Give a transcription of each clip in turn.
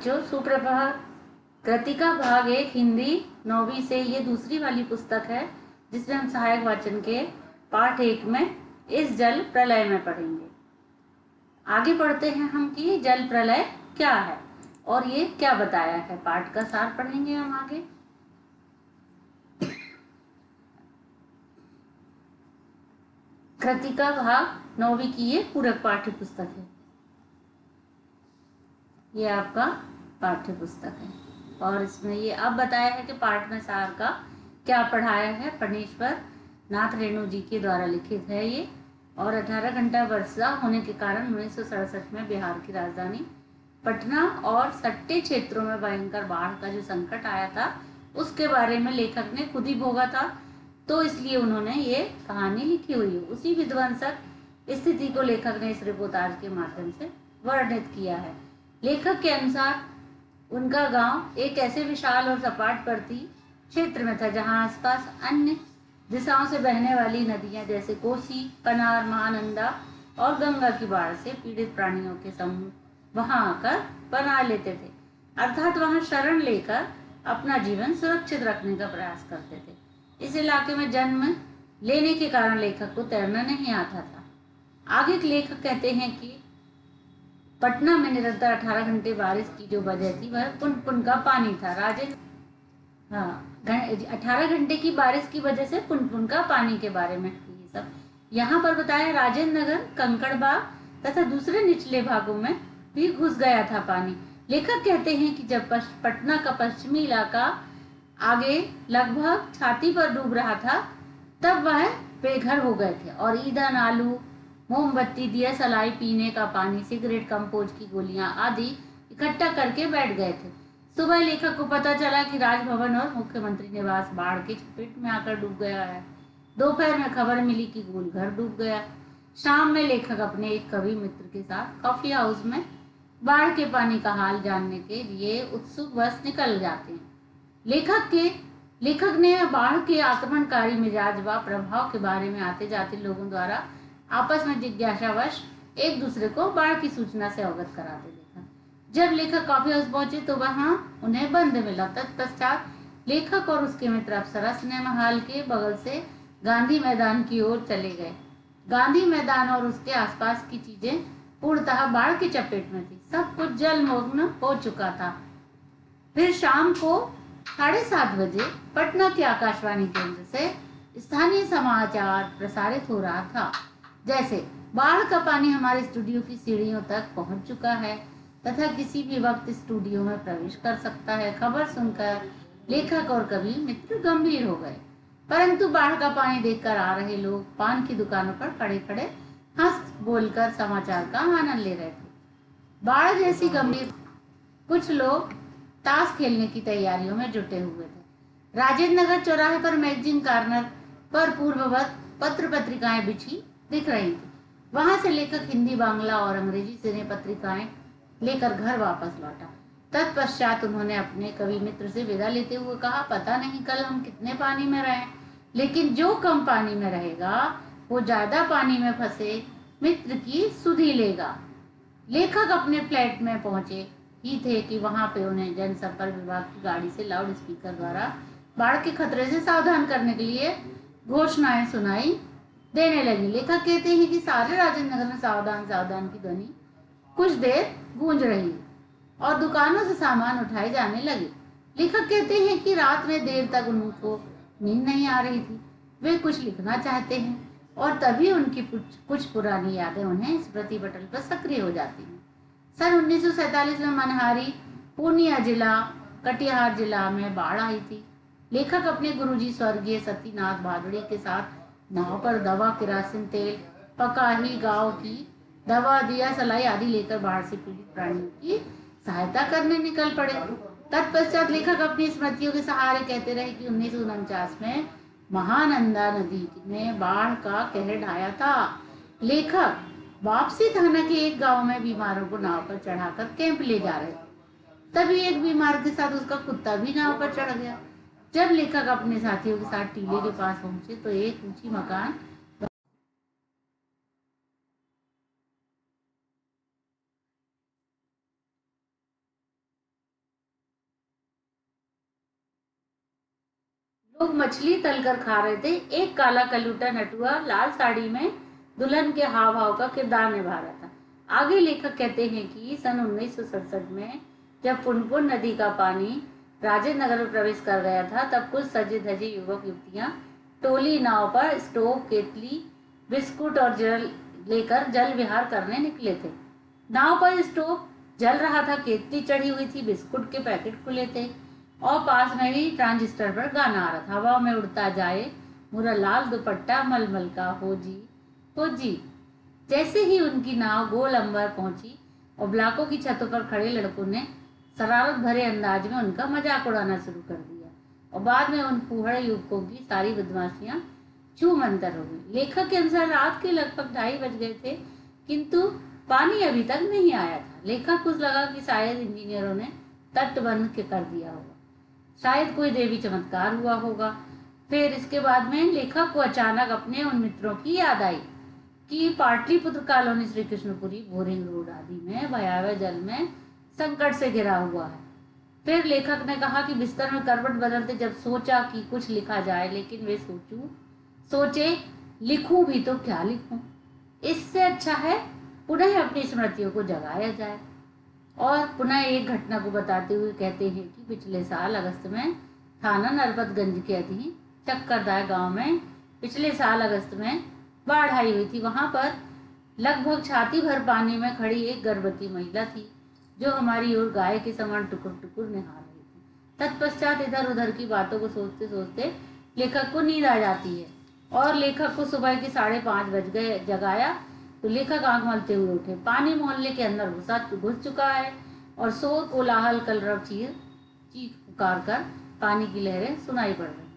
बच्चों सुप्रभात। कृतिका भाग 1 हिंदी 9वीं से ये दूसरी वाली पुस्तक है जिसमें हम सहायक वाचन के पाठ 1 में इस जल प्रलय में पढ़ेंगे। आगे पढ़ते हैं हम कि जल प्रलय क्या है और ये क्या बताया है। पाठ का सार पढ़ेंगे हम आगे। कृतिका भाग 9वीं की ये पूरक पाठ्य पुस्तक है। ये आपका पाठ्य पुस्तक है और इसमें ये अब बताया है कि पाठ में सार का क्या पढ़ाया है। फणीश्वर नाथ रेणु जी के द्वारा लिखित है ये। और 18 घंटा वर्षा होने के कारण 1967 में बिहार की राजधानी पटना और सट्टे क्षेत्रों में भयंकर बाढ़ का जो संकट आया था उसके बारे में लेखक ने खुद ही भोगा था, तो इसलिए उन्होंने ये कहानी लिखी हुई है। उसी विध्वंसक स्थिति को लेखक ने इस रिपोर्टाज के माध्यम से वर्णित किया है। लेखक के अनुसार उनका गांव एक ऐसे विशाल और सपाट पड़ती क्षेत्र में था जहां आसपास अन्य दिशाओं से बहने वाली नदियां जैसे कोसी, पनार, महानंदा और गंगा की बाढ़ से पीड़ित प्राणियों के समूह वहां आकर बना लेते थे, अर्थात वहां शरण लेकर अपना जीवन सुरक्षित रखने का प्रयास करते थे। इस इलाके में जन्म लेने के कारण लेखक को तैरना नहीं आता था। आगे लेखक कहते हैं कि पटना में निरंतर 18 घंटे बारिश की जो वजह थी वह पुन पुन का पानी था। 18 घंटे की बारिश की वजह से पुन पुन का पानी के बारे में ये सब यहाँ पर बताया। राजेंद्र नगर, कंकड़बाग तथा दूसरे निचले भागों में भी घुस गया था पानी। लेखक कहते हैं कि जब पटना का पश्चिमी इलाका आगे लगभग छाती पर डूब रहा था तब वह बेघर हो गए थे और ईंधन, आलू, मोमबत्ती, दिया सलाई, पीने का पानी, सिगरेट, कंपोज की गोलियां आदि इकट्ठा करके बैठ गए थे। सुबह लेखक को पता चला कि राजभवन और मुख्यमंत्री निवास बाढ़ की चपेट में आकर डूब गया है। दोपहर में खबर मिली कि गोलघर डूब गया। शाम में लेखक अपने एक कवि मित्र के साथ कॉफी हाउस में बाढ़ के पानी का हाल जानने के लिए उत्सुक वश निकल जाते हैं। लेखक ने बाढ़ के आक्रमणकारी मिजाज व प्रभाव के बारे में आते जाते लोगों द्वारा आपस में जिज्ञासावश एक दूसरे को बाढ़ की सूचना से अवगत कराते देखा। जब लेखक कॉफी हाउस पहुंचे तो वहां उन्हें बंद मिला। तत्पश्चात लेखक और उसके मित्र अप्सरा सिनेमा हॉल के बगल से गांधी मैदान की ओर चले गए। गांधी मैदान और उसके आसपास की चीजें पूर्णतः बाढ़ की चपेट में थी। सब कुछ जलमग्न हो चुका था। फिर शाम को 7:30 बजे पटना के आकाशवाणी केंद्र से स्थानीय समाचार प्रसारित हो रहा था। जैसे बाढ़ का पानी हमारे स्टूडियो की सीढ़ियों तक पहुंच चुका है तथा किसी भी वक्त स्टूडियो में प्रवेश कर सकता है। खबर सुनकर लेखक और कवि मित्र गंभीर हो गए, परंतु बाढ़ का पानी देखकर आ रहे लोग पान की दुकानों पर खड़े खड़े हंस बोलकर समाचार का आनंद ले रहे थे। बाढ़ जैसी गंभीर कुछ लोग ताश खेलने की तैयारियों में जुटे हुए थे। राजेंद्र नगर चौराहे पर मैगजीन कॉर्नर पर पूर्ववत पत्र पत्रिकाएं बिछी दिख रही थी। वहां से लेखक हिंदी, बांग्ला और अंग्रेजी सिने पत्रिकाएं लेकर घर वापस लौटा। तत्पश्चात उन्होंने अपने कवि मित्र से विदा लेते हुए कहा, पता नहीं कल हम कितने पानी में रहे, लेकिन जो कम पानी में रहेगा वो ज्यादा पानी में फंसे मित्र की सुधि लेगा। लेखक अपने फ्लैट में पहुंचे ही थे कि वहां पे उन्हें जनसंपर्क विभाग की गाड़ी से लाउड स्पीकर द्वारा बाढ़ के खतरे से सावधान करने के लिए घोषणाएं सुनाई देने लगी। लेखक कहते हैं कि सारे राजेंद्र नगर में सावधान सावधान की ध्वनि कुछ देर गूंज रही और दुकानों से सामान उठाए जाने लगे। लेखक कहते हैं कि रात में देर तक उनको नींद नहीं आ रही थी। वे कुछ लिखना चाहते हैं और तभी उनकी कुछ पुरानी यादें उन्हें स्मृति पटल पर सक्रिय हो जाती हैं। सन 1947 में मनहारी, पूर्णिया जिला, कटिहार जिला में बाढ़ आई थी। लेखक अपने गुरुजी स्वर्गीय सतीनाथ भादुड़ी के साथ नाव पर दवा, किरासिन तेल, पकाही गांव की दवा, दिया सलाई आदि लेकर बाढ़ से पीड़ित प्राणियों की सहायता करने निकल पड़े। तत्पश्चात लेखक अपनी स्मृतियों के सहारे कहते रहे कि 1949 में महानंदा नदी में बाढ़ का कहर ढाया था। लेखक वापसी थाना के एक गांव में बीमारों को नाव पर चढ़ाकर कैंप ले जा रहे थे। तभी एक बीमार के साथ उसका कुत्ता भी नाव पर चढ़ गया। जब लेखक अपने साथियों के साथ टीले के पास पहुंचे तो एक ऊंची मकान लोग मछली तलकर खा रहे थे। एक काला कलूटा नटुआ लाल साड़ी में दुल्हन के हाव भाव का किरदार निभा रहा था। आगे लेखक कहते हैं कि सन 1967 में जब पुनपुन नदी का पानी राजेंद्र नगर में प्रवेश कर गया था, तब कुछ सजे धजे युवक युवतियां टोली नाव पर स्टोव, केतली, बिस्कुट और जल लेकर जल विहार करने निकले थे। नाव पर स्टोव जल रहा था, केतली चढ़ी हुई थी, बिस्कुट के पैकेट खुले थे और पास में ही ट्रांजिस्टर पर गाना आ रहा था, हवा में उड़ता जाए मुरा लाल दुपट्टा मलमल का हो जी हो जी। जैसे ही उनकी नाव गोल अंबर पहुंची और ब्लाकों की छतों पर खड़े लड़कों ने शरारत भरे अंदाज में उनका मजाक उड़ाना शुरू कर दिया और बाद में उन फूहड़ युवकों की सारी बदमाशियां छूमंतर हो गई। लेखक के अनुसार रात के लगभग 2:30 बज गए थे, किंतु पानी अभी तक नहीं आया था। लेखक को लगा कि शायद इंजीनियरों ने तट बंद कर दिया होगा, शायद कोई देवी चमत्कार हुआ होगा। फिर इसके बाद में लेखक को अचानक अपने उन मित्रों की याद आई कि Pataliputra colony, Shri Krishnapuri, boring road आदि में भयावह जल में संकट से घिरा हुआ है। फिर लेखक ने कहा कि बिस्तर में करवट बदलते जब सोचा कि कुछ लिखा जाए, लेकिन वे सोचे लिखूं भी तो क्या लिखूं। इससे अच्छा है पुनः अपनी स्मृतियों को जगाया जाए। और पुनः एक घटना को बताते हुए कहते हैं कि पिछले साल अगस्त में थाना नरपतगंज के अधीन चक्करदार गांव में पिछले साल अगस्त में बाढ़ आई हुई थी। वहां पर लगभग छाती भर पानी में खड़ी एक गर्भवती महिला थी जो हमारी ओर गाय के समान टुकुर टुकुर निहार रही थी। तत्पश्चात इधर उधर की बातों को सोचते सोचते लेखक को नींद आ जाती है और लेखक को सुबह के 5:30 बज गए। जगाया तो लेखक आंख मलते हुए उठे। पानी मोहल्ले के अंदर घुस चुका है और शोर कोलाहल कलरव चीख पुकार कर पानी की लहरें सुनाई पड़ रही।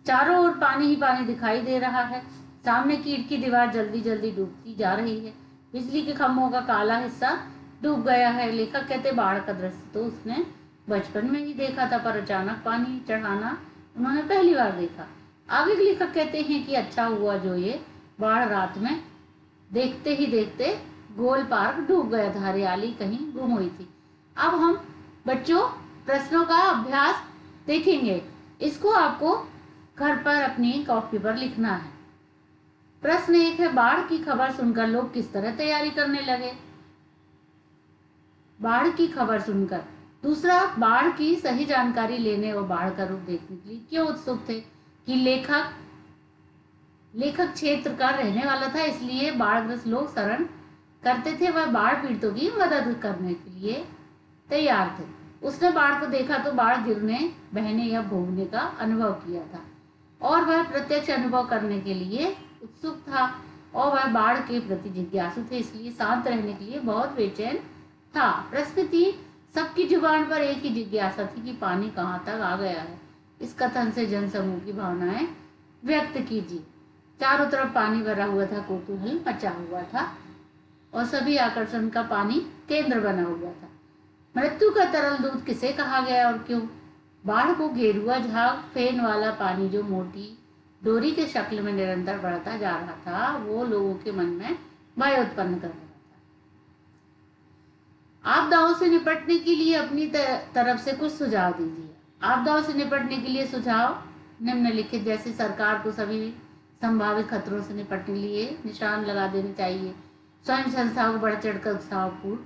चारों ओर पानी ही पानी दिखाई दे रहा है। सामने की ईंट की दीवार जल्दी जल्दी डूबती जा रही है। बिजली के खंभों का काला हिस्सा डूब गया है। लेखक कहते बाढ़ का दृश्य तो उसने बचपन में ही देखा था, पर अचानक पानी चढ़ाना उन्होंने पहली बार देखा। आगे लेखक कहते हैं कि अच्छा हुआ जो ये बाढ़ रात में देखते ही देखते गोल पार्क डूब गया था, हरियाली कहीं गुम हुई थी। अब हम बच्चों प्रश्नों का अभ्यास देखेंगे। इसको आपको घर पर अपनी कॉपी पर लिखना है। प्रश्न 1 है, बाढ़ की खबर सुनकर लोग किस तरह तैयारी करने लगे? बाढ़ की खबर सुनकर। दूसरा, बाढ़ की सही जानकारी लेने और बाढ़ का रूप देखने के लिए क्यों उत्सुक थे? कि लेखक क्षेत्र का रहने वाला था, इसलिए बाढ़ग्रस्त लोग शरण करते थे। वह बाढ़ पीड़ितों की मदद करने के लिए तैयार थे। उसने बाढ़ को देखा तो बाढ़ गिरने, बहने या भोगने का अनुभव किया था और वह प्रत्यक्ष अनुभव करने के लिए उत्सुक था और वह बाढ़ के प्रति जिज्ञासु थे, इसलिए शांत रहने के लिए बहुत बेचैन था। प्रश्न 3, सबकी जुबान पर एक ही जिज्ञासा थी कि पानी कहाँ तक आ गया है। इस कथन से जनसमूह की भावनाएं व्यक्त कीजिए। चारों तरफ पानी भरा हुआ था, कौतूहल मचा हुआ था और सभी आकर्षण का पानी केंद्र बना हुआ था। मृत्यु का तरल दूध किसे कहा गया और क्यों? बाढ़ को गेरुआ झाग फेन वाला पानी जो मोटी डोरी के शक्ल में निरंतर बढ़ता जा रहा था, वो लोगों के मन में भय उत्पन्न कर रहा था। आपदाओं से निपटने के लिए अपनी तरफ से कुछ सुझाव दीजिए। आपदाओं से निपटने के लिए सुझाव निम्नलिखित जैसे सरकार को सभी संभावित खतरों से निपटने के लिए निशान लगा देने चाहिए। स्वयं संस्थाओं को बढ़ चढ़कर उत्साहपूर्ण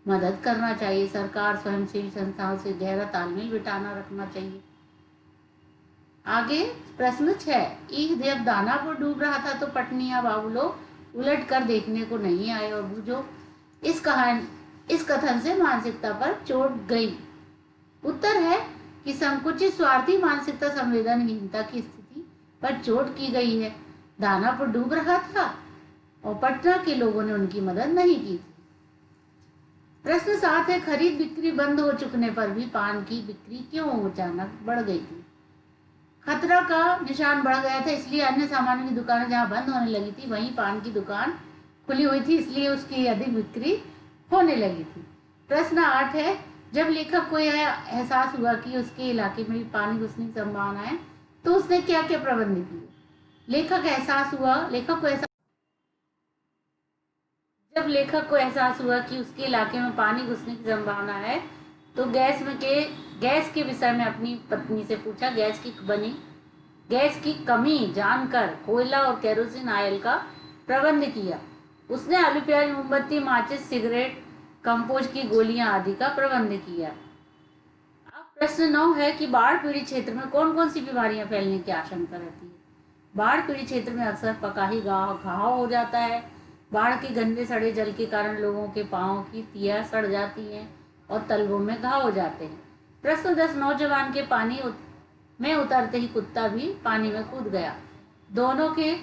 मदद करना चाहिए। सरकार स्वयंसेवी संस्थाओं से गहरा तालमेल बिठाना रखना चाहिए। आगे प्रश्न 6, जब दानापुर डूब रहा था तो पटनिया बाबू लोग उलट कर देखने को नहीं आए और बुझो इस कथन से मानसिकता पर चोट गई। उत्तर है कि संकुचित स्वार्थी मानसिकता संवेदनहीनता की स्थिति पर चोट की गई है। दानापुर डूब रहा था और पटना के लोगों ने उनकी मदद नहीं की थी। प्रश्न 7 है, खरीद बिक्री बंद हो चुकने पर भी पान की बिक्री क्यों अचानक बढ़ गई थी? खतरा का निशान बढ़ गया था, इसलिए अन्य सामानों की दुकानें जहां बंद होने लगी थी वहीं पान की दुकान खुली हुई थी, इसलिए उसकी अधिक बिक्री होने लगी थी। प्रश्न 8 है, जब लेखक को यह एहसास हुआ कि उसके इलाके में भी पानी घुसने की संभावना है तो उसने क्या क्या प्रबंध किए? जब लेखक को एहसास हुआ कि उसके इलाके में पानी घुसने की संभावना है तो गैस के विषय में अपनी पत्नी से पूछा। गैस की कमी जानकर कोयला और केरोसिन ऑयल का प्रबंध किया। उसने आलू प्याज, मोमबत्ती, माचिस, सिगरेट, कंपोस्ट की गोलियां आदि का प्रबंध किया। अब प्रश्न 9 है कि बाढ़ पीड़ित क्षेत्र में कौन कौन सी बीमारियां फैलने की आशंका रहती है। बाढ़ पीड़ित क्षेत्र में अक्सर पकाही घाव हो जाता है। बाढ़ के गंदे सड़े जल के कारण लोगों के पांव की तिया सड़ जाती हैं और तलवों में घाव हो जाते हैं। प्रश्न 10, नौजवान के पानी में उतरते ही कुत्ता भी पानी में कूद गया। दोनों के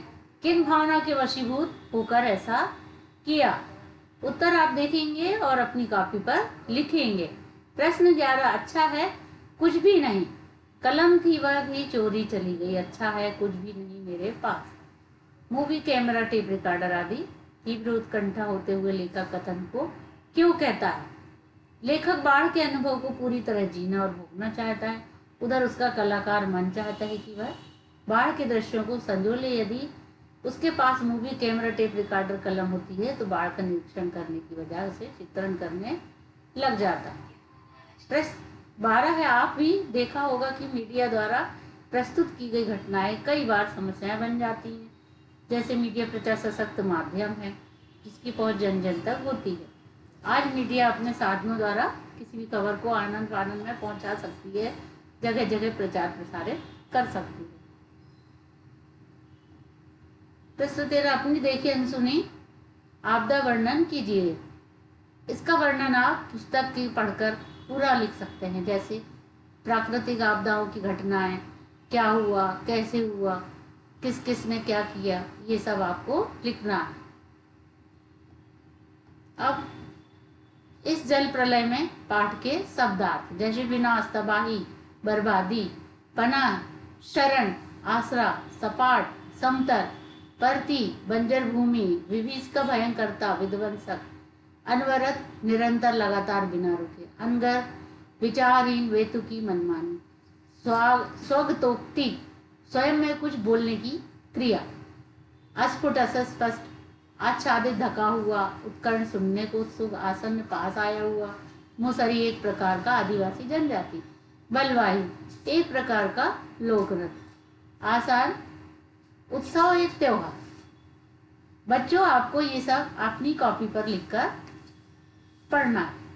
किन भावना के वशीभूत होकर ऐसा किया। उत्तर आप देखेंगे और अपनी कॉपी पर लिखेंगे। प्रश्न 11, अच्छा है कुछ भी नहीं, कलम थी वह भी चोरी चली गई, अच्छा है कुछ भी नहीं मेरे पास। मूवी, कैमरा, टेप रिकॉर्डर आदि तीव्र उत्कंठा होते हुए लेखक कथन को क्यों कहता है। लेखक बाढ़ के अनुभव को पूरी तरह जीना और भोगना चाहता है। उधर उसका कलाकार मन चाहता है कि वह बाढ़ के दृश्यों को संजो ले। यदि उसके पास मूवी, कैमरा, टेप रिकॉर्डर, कलम होती है तो बाढ़ का निरीक्षण करने की बजाय उसे चित्रण करने लग जाता है। प्रश्न 12 है, आप भी देखा होगा कि मीडिया द्वारा प्रस्तुत की गई घटनाएं कई बार समस्याएं बन जाती हैं। जैसे मीडिया प्रचार सशक्त माध्यम है जिसकी पहुंच जन जन तक होती है। आज मीडिया अपने साधनों द्वारा किसी भी खबर को आनंद फानंद में पहुंचा सकती है, जगह जगह प्रचार प्रसारित कर सकती है। प्रश्न 13, अपनी देखी अनसुनी आपदा वर्णन कीजिए। इसका वर्णन आप पुस्तक की पढ़कर पूरा लिख सकते हैं। जैसे प्राकृतिक आपदाओं की घटनाएं, क्या हुआ, कैसे हुआ, किस किस ने क्या किया, ये सब आपको लिखना है। अब इस जल प्रलय में पाठ के शब्दार्थ जैसे विनाश, तबाही, बर्बादी, पनाह, शरण, आसरा, सपाट, समतल, परती, बंजर भूमि, विभीषिका, भयंकरता, विध्वंसक, अनवरत, निरंतर, लगातार, बिना रुके, अनगर, विचारहीन, वेतुकी, मनमानी, स्वगतोक्ति, स्वयं में कुछ बोलने की क्रिया, अस्फुट, अस्पष्ट, आच्छादित, ढका हुआ, उत्कर्ण, सुनने को उत्सुक, आसन्न, पास आया हुआ, मुसरी, एक प्रकार का आदिवासी जनजाति, बलवाही, एक प्रकार का लोक नृत्य, आसान, उत्सव, एक त्योहार। बच्चों, आपको ये सब अपनी कॉपी पर लिखकर पढ़ना है।